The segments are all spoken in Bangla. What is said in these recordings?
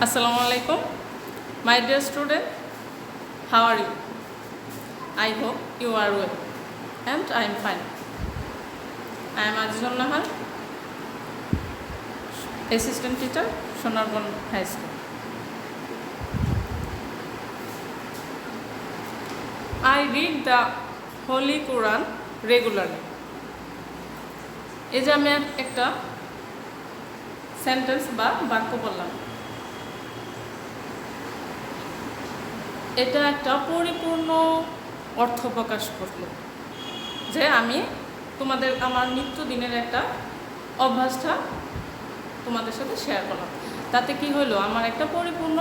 Assalamu alaikum, my dear student. How are you? I hope you are well, and I am fine. I am Azizul Nahar, assistant teacher, Sonarbon High School. I read the Holy Quran regularly. এই যে আমি একটা সেন্টেন্স বা বাক্য বললাম, এটা একটা পরিপূর্ণ অর্থ প্রকাশ করলো যে আমি তোমাদের আমার নিত্যদিনের একটা অভ্যাসটা তোমাদের সাথে শেয়ার করলাম। তাতে কি হলো, আমার একটা পরিপূর্ণ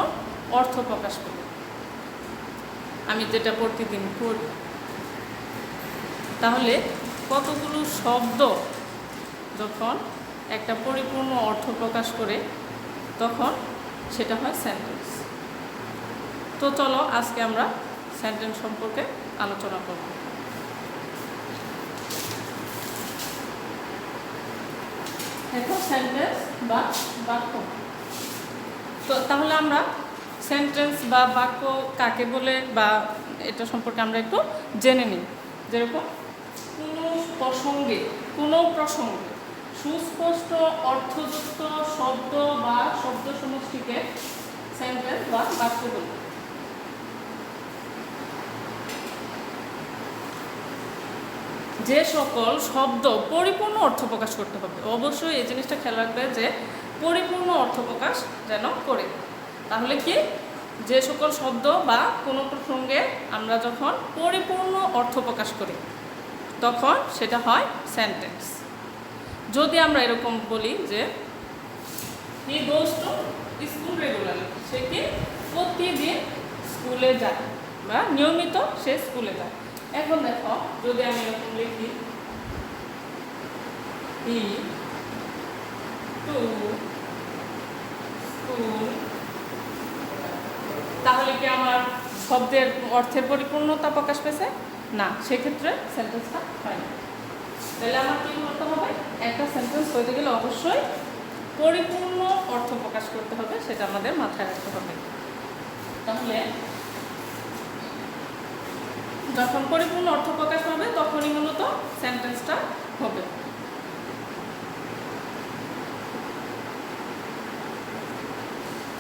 অর্থ প্রকাশ করলো, আমি যেটা প্রতিদিন করি। তাহলে কতগুলো শব্দ যখন একটা পরিপূর্ণ অর্থ প্রকাশ করে তখন সেটা হয় সেন্টেন্স। তো চলো আজকে আমরা সেন্টেন্স সম্পর্কে আলোচনা করব। দেখো সেন্টেন্স বা বাক্য। তো তাহলে আমরা সেন্টেন্স বা বাক্য কাকে বলে বা এটা সম্পর্কে আমরা একটু জেনে নিই। যেরকম কোনো প্রসঙ্গে সুস্পষ্ট অর্থযুক্ত শব্দ বা শব্দ সমষ্টিকে সেন্টেন্স বা বাক্য বলে। যে সকল শব্দ পরিপূর্ণ অর্থ প্রকাশ করতে হবে, অবশ্যই এই জিনিসটা খেয়াল রাখবে যে পরিপূর্ণ অর্থ প্রকাশ যেন করে। তাহলে কি, যে সকল শব্দ বা কোনো প্রসঙ্গে আমরা যখন পরিপূর্ণ অর্থ প্রকাশ করি তখন সেটা হয় সেন্টেন্স। যদি আমরা এরকম বলি যে হি গোজ টু স্কুল রেগুলারলি, সে কি প্রতিদিন স্কুলে যায় বা নিয়মিত সে স্কুলে যায়। এখন দেখো, যদি আমি এরকম লিখি হি টু স্কুল, তাহলে কি আমার শব্দের অর্থের পরিপূর্ণতা প্রকাশ পেয়েছে? না, সেক্ষেত্রে সেন্টেন্সটা হয় না। তাহলে আমার কি করতে হবে, একটা সেন্টেন্স হইতে গেলে অবশ্যই পরিপূর্ণ অর্থ প্রকাশ করতে হবে, সেটা আমাদের মাথায় রাখতে হবে। তাহলে যখন পরিপূর্ণ অর্থ প্রকাশ হবে তখনই মূলত সেন্টেন্সটা হবে।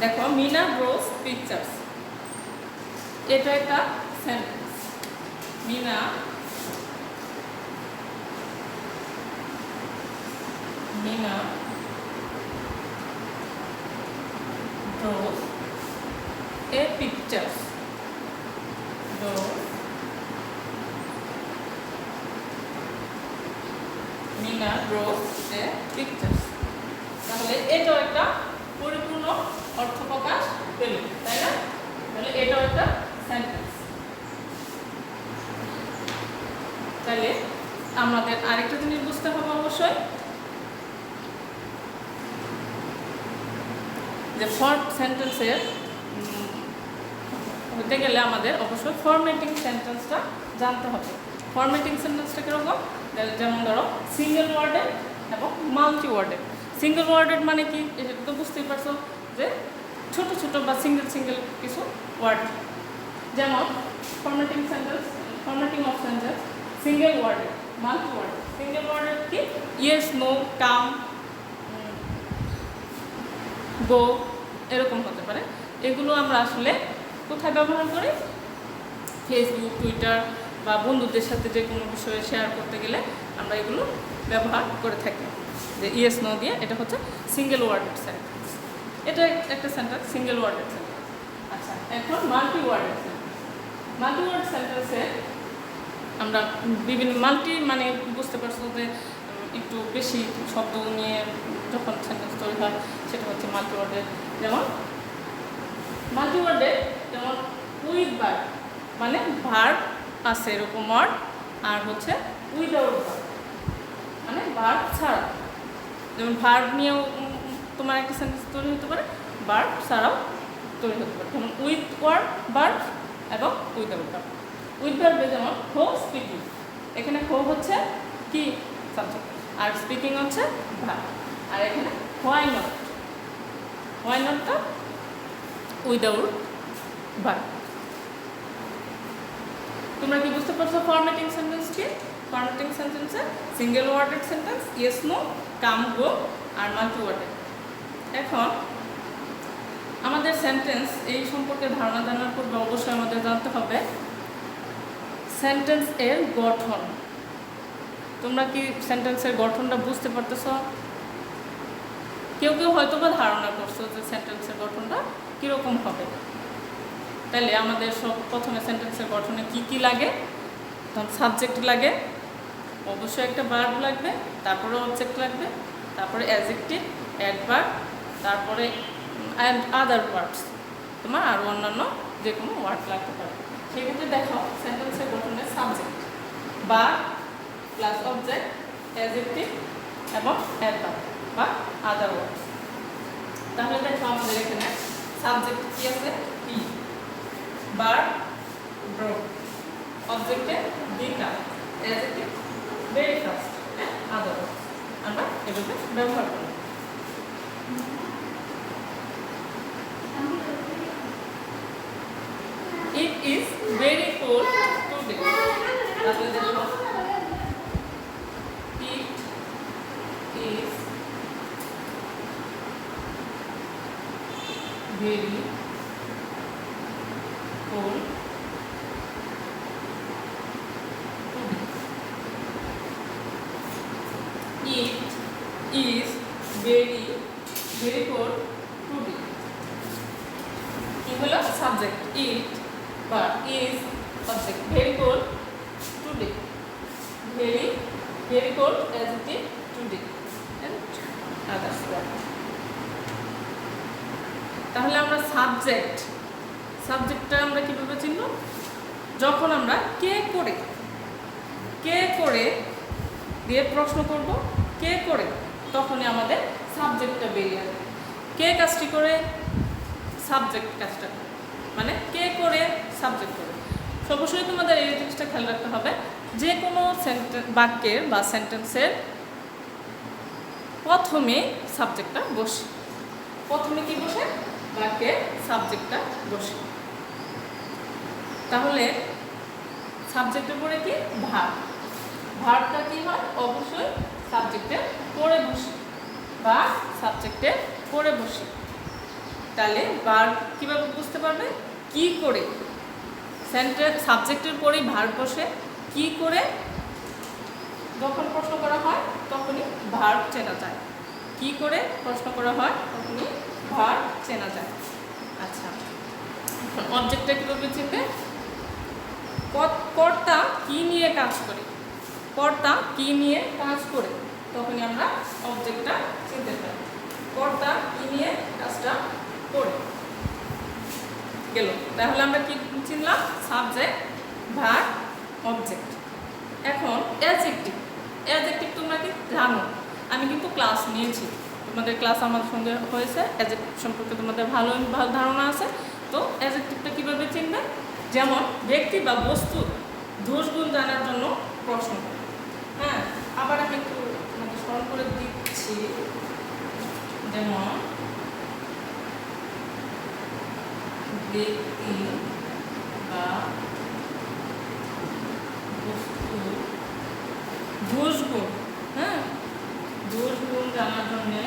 দেখো, মিনা ড্রোস পিকচার্স, এটা একটা sentence. Meena draws a pictures. Meena draws a pictures। তাহলে এটাও একটা পরিপূর্ণ অর্থ প্রকাশ পেল, তাই না? তাহলে এটাও একটা সেন্টেন্স। তাহলে আমাদের আরেকটা জিনিস বুঝতে হবে অবশ্যই, যে সেন্টেন্সের হতে গেলে আমাদের অবশ্যই ফরম্যাটিং সেন্টেন্সটা জানতে হবে। ফরম্যাটিং সেন্টেন্সটা কীরকম, যেমন ধরো সিঙ্গেল ওয়ার্ডেড এবং মাল্টি ওয়ার্ডেড। সিঙ্গেল ওয়ার্ডেড মানে কি, এটা তো বুঝতেই পারছো যে ছোট ছোট বা সিঙ্গেল কিছু ওয়ার্ড। যেমন formatting of sentence single worded, multi worded. Single worded কি, ইয়েস, নো, কাম, গো, এরকম হতে পারে। এগুলো আমরা আসলে কোথায় ব্যবহার করি, ফেসবুক, টুইটার বা বন্ধুদের সাথে যে কোনো বিষয়ে শেয়ার করতে গেলে আমরা এগুলো ব্যবহার করে থাকি। যে ইয়েস, নো দিয়ে, এটা হচ্ছে সিঙ্গেল ওয়ার্ডেড সেন্টেন্স। এটা একটা সেন্টেন্স, সিঙ্গেল ওয়ার্ডেড সেন্টেন্স। আচ্ছা, এখন মাল্টি ওয়ার্ডেড সেন্টেন্স। মাল্টি ওয়ার্ড সেন্টেন্সে আমরা বিভিন্ন মানে বুঝতে পারছো যে একটু বেশি শব্দ নিয়ে যখন সেন্টেন্স তৈরি হয় সেটা হচ্ছে মাল্টি ওয়ার্ডেড। যেমন মাল্টি ওয়ার্ডেড, যেমন উইথ ভার্ব, মানে ভার্ব আছে এরকম ওয়ার্ড, আর হচ্ছে উইদাউট ভার্ব, মানে ভার্ব ছাড়া। যেমন ভার্ব নিয়েও তোমার একটা সেন্টেন্স তৈরি হতে পারে, ভার্ব ছাড়াও তৈরি হতে পারে। যেমন উইথ ভার্ব এবং উইদাউট ভার্ব। উইথ ভার্বে যেমন হো স্পিকিং, এখানে হো হচ্ছে কি সাবজেক্ট, আর স্পিকিং হচ্ছে ভার্ব। আর এখানে হোয়াই নটটা উইদাউট ভার্ব। তোমরা কি বুঝতে পারছো ফরম্যাটিং সেন্টেন্স কি? ফরম্যাটিং সেন্টেন্সে সিঙ্গেল ওয়ার্ডেড সেন্টেন্স ইয়েস নো, কাম গো আর মাল্টি ওয়ার্ডেড। এখন আমাদের সেন্টেন্স এই সম্পর্কে ধারণা জানার পূর্বে অবশ্যই আমাদের জানতে হবে সেন্টেন্স এর গঠন। তোমরা কি সেন্টেন্সের গঠনটা বুঝতে পারতেছ? কেউ কেউ হয়তো বা ধারণা করছো যে সেন্টেন্সের গঠনটা কীরকম হবে। তাহলে আমাদের সব প্রথমে সেন্টেন্সের গঠনে কি কি লাগে? তখন সাবজেক্ট লাগে, অবশ্যই একটা ভার্ব লাগবে, তারপরে অবজেক্ট লাগবে, তারপরে অ্যাডজেক্টিভ, অ্যাডভার্ব, তারপরে অ্যান্ড আদার ওয়ার্ডস, তোমার আরও অন্যান্য যে কোনো ওয়ার্ড লাগতে পারে। সেক্ষেত্রে দেখো সেন্টেন্সের গঠনের subject, verb plus object, adjective এবং অ্যাডভার্ব বা আদার ওয়ার্ডস। তাহলে দেখো আমাদের এখানে সাবজেক্ট কি আছে? হি, ভার্ব ড্রপ, অবজেক্টে বি কাম, অ্যাডজেক্টিভ ভেরি ফাস্ট, আদার ওয়ার্ডস আমরা এভাবে ব্যবহার করি। It is very cold today. তাহলে দেখো it is very cold today. It is very cold today. কি হলো? Subject it, but is object, very cold today, very cold adjective today and others word. তাহলে আমরা সাবজেক্টটা আমরা কিভাবে চিনব? যখন আমরা কে করে দিয়ে প্রশ্ন করব, কে করে, তখনই আমাদের সাবজেক্টটা বেরিয়ে আসবে। কে কাজটি করে? সাবজেক্ট কাজটা করে, মানে কে করে সাবজেক্ট করে। অবশ্যই তোমাদের এই জিনিসটা খেয়াল রাখতে হবে, যে কোনো বাক্যের বা সেন্টেন্সের প্রথমে সাবজেক্টটা বসে। প্রথমে কি বসে? বাক্যের সাবজেক্টটা বসে। তাহলে সাবজেক্টের পরে কি? ভার্বটা কি হয়? অবশ্যই সাবজেক্টের পরে বসে বা সাবজেক্টের পরে বসে। তাহলে ভার্ব কীভাবে বুঝতে পারবে? কি করে, সেন্টেন্স সাবজেক্টের পরেই ভার্ব বসে। কি করে যখন প্রশ্ন করা হয় তখনই ভার্ব চেনা যায়। কি করে প্রশ্ন করা হয় তখনই ভার্ব চেনা যায়। আচ্ছা, অবজেক্টটা কীভাবে চিনবে? কর্তা কি নিয়ে কাজ করে, কর্তা কি নিয়ে কাজ করে, তখনই আমরা অবজেক্টটা চিনতে পারি। কর্তা কি নিয়ে কাজটা করে গেল। তাহলে আমরা কি চিনলাম? Subject, verb, object. এখন অ্যাডজেক্টিভ তোমরা কি জানো? আমি কিন্তু ক্লাস নিয়েছি, তোমাদের ক্লাস আমার সঙ্গে হয়েছে, অ্যাডজেক্টিভ সম্পর্কে তোমাদের ভালো ধারণা আছে। তো অ্যাডজেক্টিভটা কীভাবে চিনবে? যেমন ব্যক্তি বা বস্তুর দোষগুণ জানার জন্য প্রশ্ন। হ্যাঁ, আবার আমি একটু তোমাকে স্মরণ করে দিচ্ছি। যেমন ব্যক্তি বা বস্তু দোষগুণ, হ্যাঁ, দোষগুণ জানার জন্যে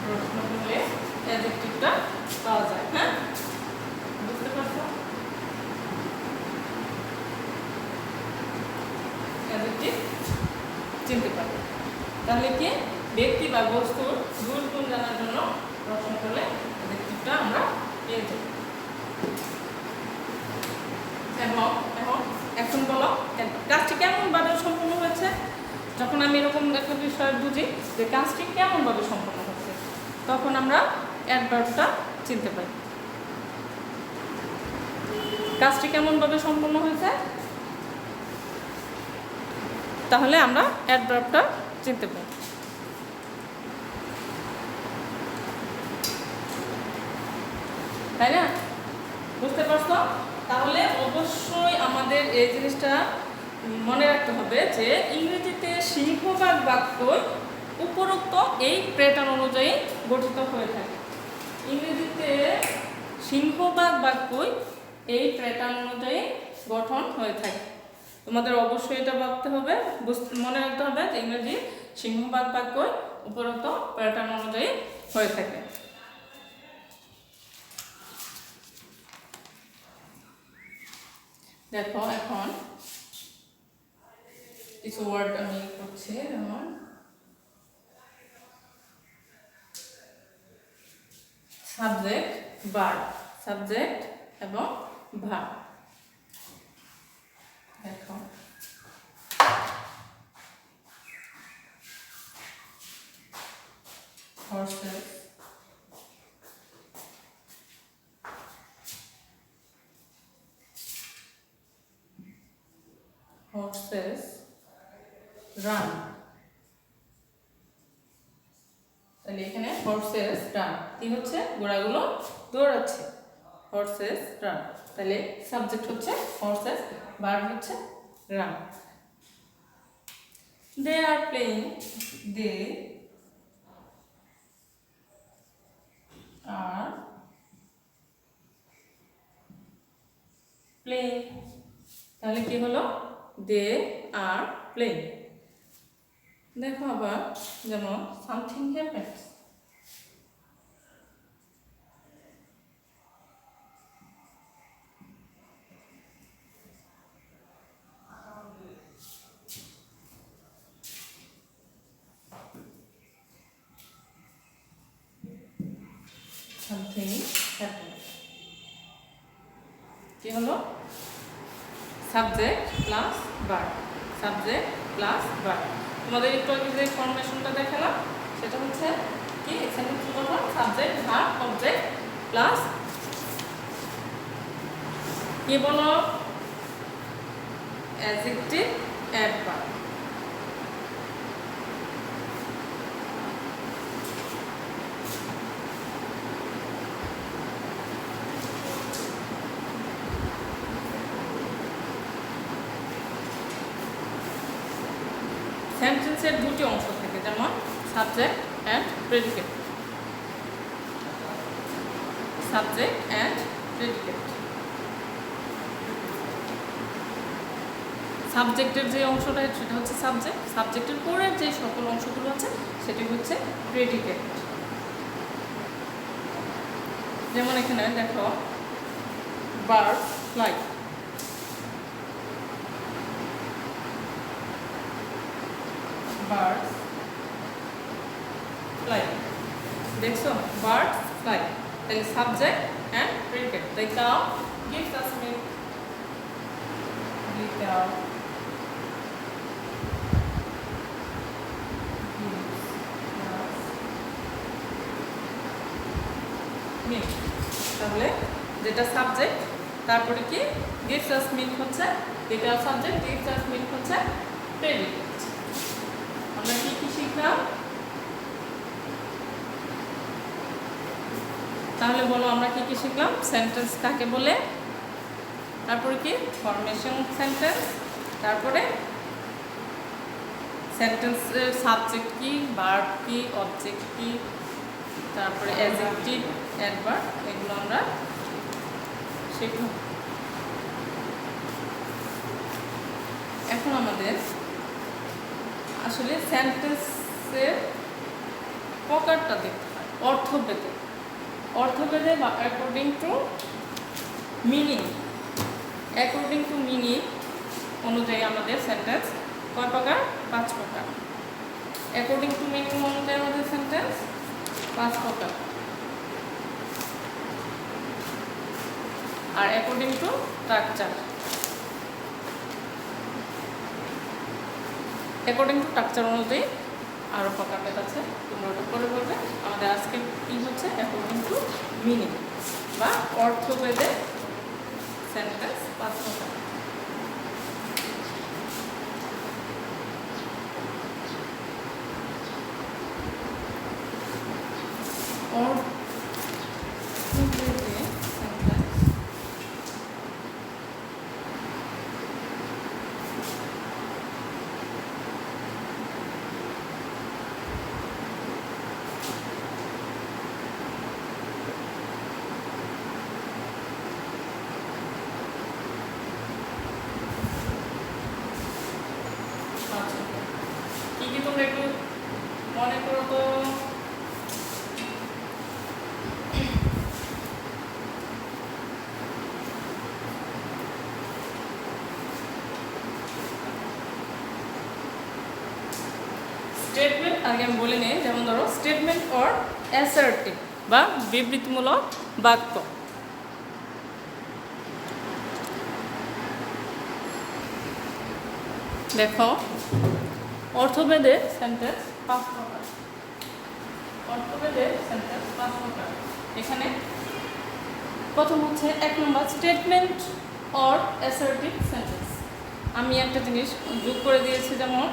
প্রশ্ন করলে অ্যাডজেক্টিভটা পাওয়া যায়। হ্যাঁ, বুঝতে পারছো? অ্যাডজেক্টিভ চিনতে পারবে। তাহলে কি? ব্যক্তি বা বস্তুর গুণ জানার জন্য প্রশ্ন করলে অ্যাডজেক্টিভটা আমরা পেয়ে যাব। এখন বলো কাজটি কেমনভাবে সম্পূর্ণ হয়েছে। যখন আমি এরকম একটা বিষয় বুঝি যে কাজটি কেমনভাবে সম্পূর্ণ হচ্ছে, তখন আমরা অ্যাডভার্বটা চিনতে পারি। কাজটি কেমনভাবে সম্পূর্ণ হয়েছে, তাহলে আমরা অ্যাডভার্বটা চিনতে পারি। তাই না? বুঝতে পারছো? তাহলে অবশ্যই আমাদের এই জিনিসটা মনে রাখতে হবে যে ইংরেজিতে সিংহভাগ বাক্যই উপরোক্ত এই প্যাটার্ন অনুযায়ী গঠিত হয়ে থাকে। ইংরেজিতে সিংহভাগ বাক্যই এই প্যাটার্ন অনুযায়ী গঠন হয়ে থাকে। তোমাদের অবশ্যই এটা ভাবতে হবে, মনে রাখতে হবে যে ইংরেজি সিংহভাগ বাক্যই উপরোক্ত প্যাটার্ন অনুযায়ী হয়ে থাকে। দেখো এখন কিছু ওয়ার্ড আমি করছি, যেমন সাবজেক্ট, ভার্ব, সাবজেক্ট এবং ভার্ব। দেখো horses, horses run, তাহলে এখানে horses run কি হচ্ছে, ঘোড়াগুলো দৌড়াচ্ছে, horses run, তাহলে সাবজেক্ট হচ্ছে horses, ভার্ব হচ্ছে run। they are playing, they are playing, তাহলে কি হলো, they are playing। দেখো আবার যেমন something happens, something happens, কি হলো, subject plus verb, subject plus verb. তোমাদের একটু আগে যে ফরমেশনটা দেখালাম সেটা হচ্ছে কি, সেন্টেন্স গঠন সাবজেক্ট ভার্ব অবজেক্ট প্লাস কি বলো, অ্যাডজেক্টিভ অ্যাডভার্ব। সেন্টেন্সের দুটি অংশ থাকে, যেমন subject and predicate, subject and predicate. সাবজেক্টের যে অংশটা সেটা হচ্ছে সাবজেক্ট, সাবজেক্টের পরের যে সকল অংশগুলো আছে সেটি হচ্ছে প্রেডিকেট। যেমন এখানে দেখো বার্ড ফ্লাই, birds fly, দেখছো birds fly, তাহলে subject and predicate. they come gives us milk, they come gives us milk, তাহলে যেটা সাবজেক্ট তারপরে কি gives us milk হচ্ছে, যেটা সাবজেক্ট gives us milk হচ্ছে প্রেডিকেট। আমরা কি কি শিখলাম, তাহলে বলো আমরা কি কি শিখলাম, সেন্টেন্স কাকে বলে, তারপরে কি ফরমেশন সেন্টেন্স, তারপরে সেন্টেন্সের সাবজেক্ট কি, ভার্ব কি, অবজেক্ট কি, তারপরে অ্যাডজেক্টিভ অ্যাডভার্ব, এগুলো আমরা শিখলাম। এখন আমাদের আসলে সেন্টেন্সের প্রকারটা দেখতে হয় অর্থভেদে, অর্থভেদে বা according to meaning, according to meaning অনুযায়ী আমাদের সেন্টেন্স কয় প্রকার, 5 প্রকার। অ্যাকর্ডিং টু মিনিং অনুযায়ী আমাদের সেন্টেন্স 5 প্রকার, আর according to structure, according to structure অনুযায়ী আরও প্রকারভেদ আছে, তোমরা ওটা করে বলবে। আমাদের আজকে কি হচ্ছে, অ্যাকর্ডিং টু মিনিং বা অর্থভেদে সেন্টেন্স 5 প্রকার। অর্থভেদে সেন্টেন্স আগে আমি বলে নিই, যেমন ধরো স্টেটমেন্ট অর অ্যাসার্টিভ বা বিবৃতিমূলক বাক্য। দেখো অর্থভেদে সেন্টেন্স 5 প্রকার। অর্থভেদে সেন্টেন্স 5 প্রকার। এখানে প্রথম হচ্ছে 1 নম্বর স্টেটমেন্ট অর অ্যাসার্টিভ সেন্টেন্স। আমি একটা জিনিস যোগ করে দিয়েছি, যেমন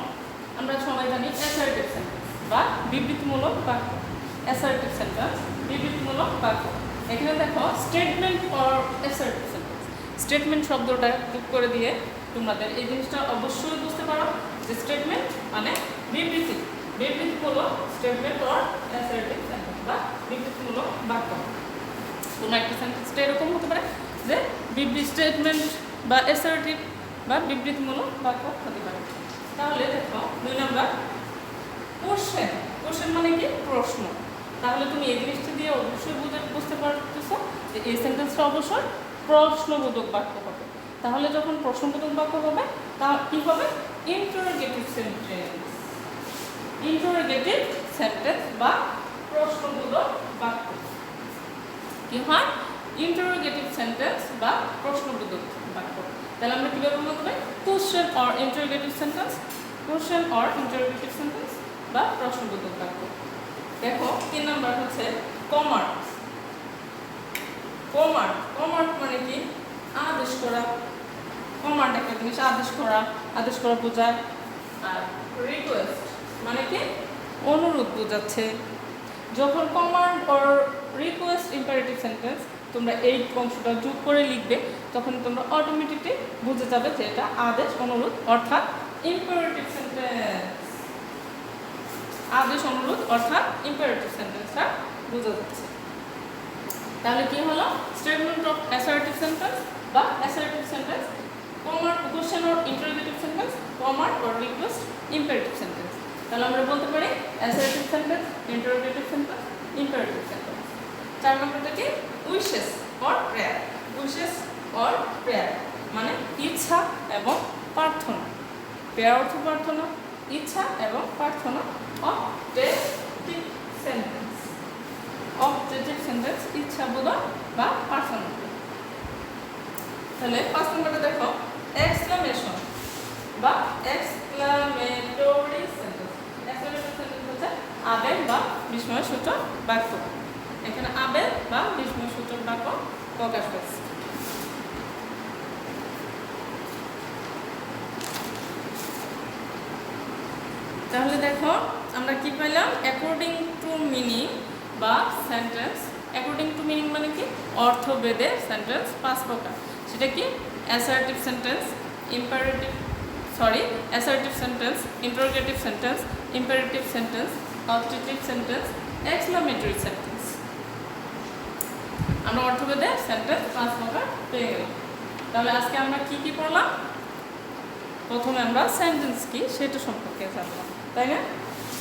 আমরা সবাই জানি অ্যাসার্টিভ সেন্টেন্স বা বিবৃতিমূলক বাক্য। অ্যাসার্টিভ সেন্টেন্স বিবৃতিমূলক বাক্য। এখানে দেখো statement or assertive sentence, statement শব্দটা যোগ করে দিয়ে তোমাদের এই জিনিসটা অবশ্যই বুঝতে পারো যে স্টেটমেন্ট মানে বিবৃতি, বিবৃতিমূলক স্টেটমেন্ট অর অ্যাসার্টিভ সেন্টেন্স বা বিবৃতিমূলক বাক্য। কোনো একটা সেন্টেন্সটা এরকম হতে পারে যে বিবৃতি স্টেটমেন্ট বা অ্যাসার্টিভ বা বিবৃতিমূলক বাক্য হতে পারে। তাহলে দেখো 2 নম্বর কোশ্চেন। কোশ্চেন মানে কি? প্রশ্ন। তাহলে তুমি এই জিনিসটা দিয়ে অবশ্যই বুঝতে পারতেছো যে এই সেন্টেন্সটা অবশ্যই প্রশ্নবোধক বাক্য হবে। তাহলে যখন প্রশ্নবোধক বাক্য হবে তা কি হবে? Interrogative sentence. ইন্টারোগেটিভ সেন্টেন্স বা প্রশ্নবোধক বাক্য কি হয়? ইন্টারোগেটিভ সেন্টেন্স বা প্রশ্নবোধক বাক্য। তাহলে আমরা কিভাবে বলতে পারি? Question or interrogative sentence, question or interrogative sentence বা প্রশ্নবোধক বাক্য। দেখো 3 নম্বর হচ্ছে কমান্ড। কমান্ড, কমান্ড মানে কি? আদেশ করা। কমান্ড একটা জিনিস আদেশ করা বোঝায়। আর রিকোয়েস্ট মানে কি? অনুরোধ বোঝাচ্ছে। যখন command or request imperative sentence তোমরা এই অংশটা যোগ করে লিখবে, তখন তোমরা অটোমেটিকলি বুঝে যাবে যে এটা আদেশ অনুরোধ অর্থাৎ ইম্পারেটিভ সেন্টেন্স। আদেশ অনুরোধ অর্থাৎ ইম্পারেটিভ সেন্টেন্সটা বোঝা যাচ্ছে। তাহলে কি হলো? স্টেটমেন্ট অফ অ্যাসার্টিভ সেন্টেন্স বা assertive sentence, command question or interrogative sentence, command or request imperative sentence. তাহলে আমরা বলতে পারি assertive sentence, interrogative sentence, imperative sentence. 4 নম্বরটা কি? Wishes or prayer. Wishes or prayer মানে ইচ্ছা এবং প্রার্থনা। প্রেয়ার অর্থ প্রার্থনা, ইচ্ছা এবং প্রার্থনা। অবজেক্টিভ সেন্টেন্স, অবজেক্টিভ সেন্টেন্স ইচ্ছাবোধক বা প্রার্থনা। তাহলে 5 নম্বরটা দেখো এক্সক্লামেশন বা এক্সক্লামেটরি সেন্টেন্স। এক্সক্লামেটরি সেন্টেন্স হচ্ছে আবেগ বা বিস্ময়সূচক বাক্য। এখানে আবেগ বা বিস্ময়সূচক বাক্য প্রকাশ পাচ্ছে। তাহলে দেখো আমরা কি পেলাম? অ্যাকর্ডিং টু মিনিং বা সেন্টেন্স। অ্যাকর্ডিং টু মিনিং মানে কি? অর্থভেদে সেন্টেন্স 5 প্রকার। সেটা কি? Assertive sentence, assertive sentence, interrogative sentence, imperative sentence, objective sentence, exclamatory sentence. আমরা অর্থভেদে সেন্টেন্স 5 প্রকার পেয়ে গেলাম। তাহলে আজকে আমরা কি পড়লাম? প্রথমে আমরা সেন্টেন্স কি সেটা সম্পর্কে জানলাম, তাই না?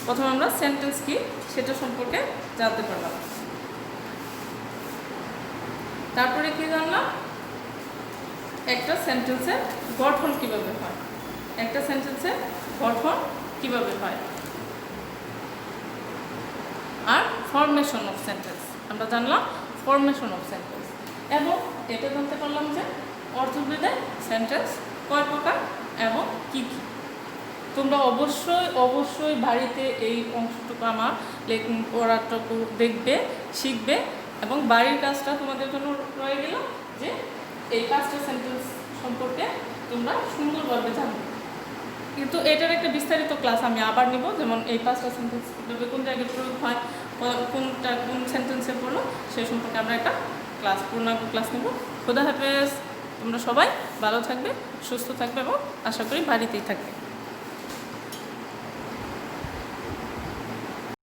প্রথমে আমরা সেন্টেন্স কি সেটা সম্পর্কে জানতে পারলাম। তারপরে কি জানলাম? একটা সেন্টেন্সের গঠন কিভাবে হয়, একটা সেন্টেন্সের গঠন কিভাবে হয়। আর ফরমেশন অফ সেন্টেন্স আমরা জানলাম, ফরমেশন অফ সেন্টেন্স। এবং এটা জানতে পারলাম যে অর্থভেদে সেন্টেন্স কয় প্রকার এবং কি কি। তোমরা অবশ্যই বাড়িতে এই অংশটুকু আমার পড়াটুকু দেখবে, শিখবে এবং বাড়ির কাজটা তোমাদের জন্য রয়ে গেল যে এই 5টা সেন্টেন্স সম্পর্কে তোমরা সুন্দরভাবে জানবে। কিন্তু এটার একটা বিস্তারিত ক্লাস আমি আবার নিব, যেমন এই 5টা সেন্টেন্স কীভাবে কোন জায়গায় প্রয়োগ হয়, কোন সেন্টেন্সে পড়লো সেই সম্পর্কে আমরা একটা পূর্ণাঙ্গ ক্লাস নেব। খোদা হাফেজ। তোমরা সবাই ভালো থাকবে, সুস্থ থাকবে এবং আশা করি বাড়িতেই থাকবে।